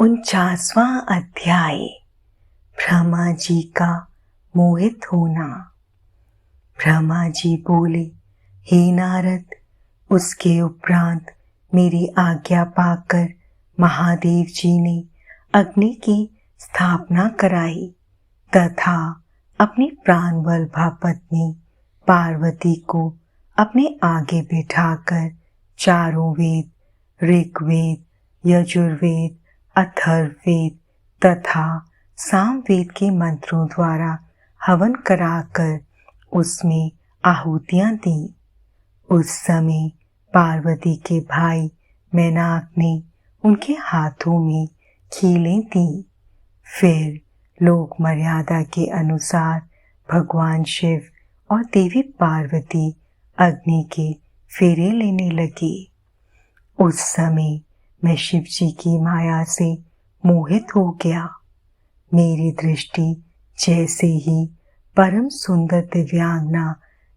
49वां अध्याय। ब्रह्मा जी का मोहित होना। ब्रह्मा जी बोले, हे नारद, उसके उपरांत मेरी आज्ञा पाकर महादेव जी ने अग्नि की स्थापना कराई तथा अपनी प्राणवल्लभा पत्नी पार्वती को अपने आगे बिठाकर चारों वेद, ऋग्वेद, यजुर्वेद, अथर्ववेद तथा सामवेद के मंत्रों द्वारा हवन कराकर उसमें आहुतियां दी। उस समय पार्वती के भाई मैनाक ने उनके हाथों में खीलें दी। फिर लोक मर्यादा के अनुसार भगवान शिव और देवी पार्वती अग्नि के फेरे लेने लगे। उस समय मैं शिव जी की माया से मोहित हो गया। मेरी दृष्टि जैसे ही परम सुंदर दिव्यांगना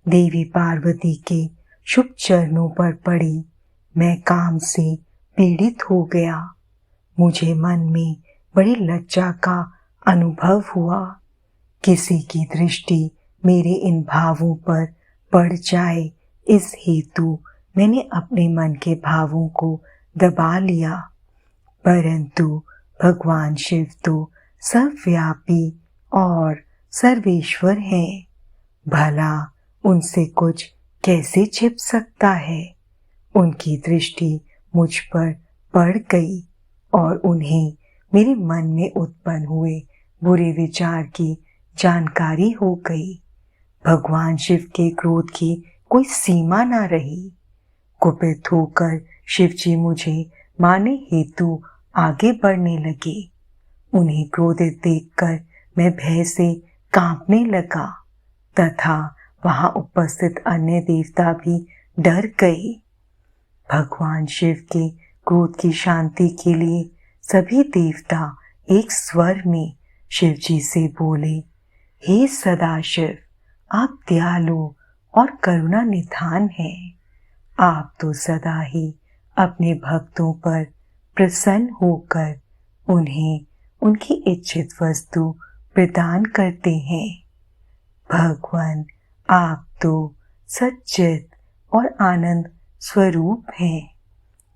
देवी पार्वती के शुभ चरणों पर पड़ी, मैं काम से पीड़ित हो गया। मुझे मन में बड़ी लज्जा का अनुभव हुआ। किसी की दृष्टि मेरे इन भावों पर पड़ जाए, इस हेतु मैंने अपने मन के भावों को दबा लिया। परंतु भगवान शिव तो सर्वव्यापी और सर्वेश्वर हैं। भला उनसे कुछ कैसे छिप सकता है। उनकी दृष्टि मुझ पर पड़ गई और उन्हें मेरे मन में उत्पन्न हुए बुरे विचार की जानकारी हो गई। भगवान शिव के क्रोध की कोई सीमा न रही। कुपित होकर शिव जी मुझे मारने हेतु आगे बढ़ने लगे। उन्हें क्रोधित देखकर मैं भय से कांपने लगा तथा वहां उपस्थित अन्य देवता भी डर गए। भगवान शिव के क्रोध की शांति के लिए सभी देवता एक स्वर में शिव जी से बोले, हे सदाशिव, आप दयालु और करुणा निधान हैं। आप तो सदा ही अपने भक्तों पर प्रसन्न होकर उन्हें उनकी इच्छित वस्तु प्रदान करते हैं। भगवान, आप तो सच्चित और आनंद स्वरूप हैं।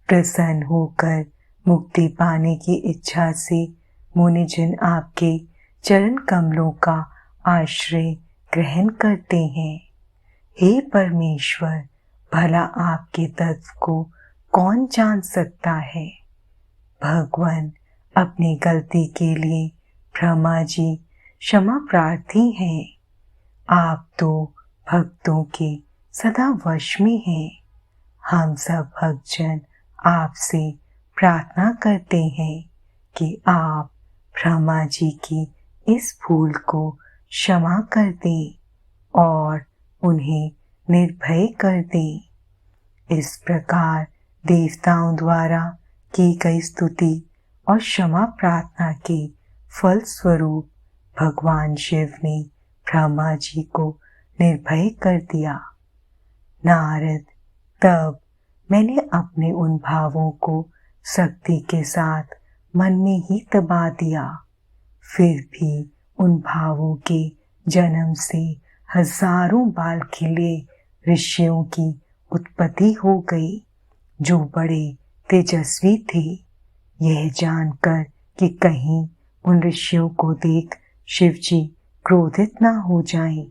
प्रसन्न होकर मुक्ति पाने की इच्छा से मुनिजन आपके चरण कमलों का आश्रय ग्रहण करते हैं। हे परमेश्वर, भला आपके तत्व को कौन जान सकता है। भगवान, अपनी गलती के लिए ब्रह्मा जी क्षमा प्रार्थी हैं। आप तो भक्तों के सदा वश में हैं। हम सब भक्तजन आपसे प्रार्थना करते हैं कि आप ब्रह्मा जी की इस भूल को क्षमा कर दें और उन्हें निर्भय कर दें। इस प्रकार देवताओं द्वारा की गई स्तुति और क्षमा प्रार्थना के फल स्वरूप भगवान शिव ने ब्रह्मा जी को निर्भय कर दिया। नारद, तब मैंने अपने उन भावों को शक्ति के साथ मन में ही दबा दिया। फिर भी उन भावों के जन्म से हजारों बाल खिले ऋषियों की उत्पत्ति हो गई, जो बड़े तेजस्वी थे। यह जानकर कि कहीं उन ऋषियों को देख शिव जी क्रोधित न हो जाएं,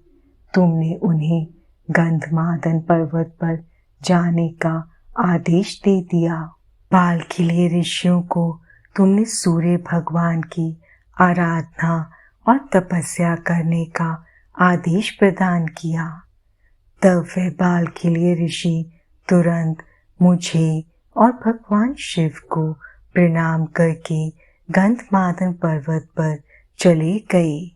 तुमने उन्हें गंधमादन पर्वत पर जाने का आदेश दे दिया। बाल खिले ऋषियों को तुमने सूर्य भगवान की आराधना और तपस्या करने का आदेश प्रदान किया। तब वे बाल खिले ऋषि तुरंत मुझे और भगवान शिव को प्रणाम करके गंधमादन पर्वत पर चले गए।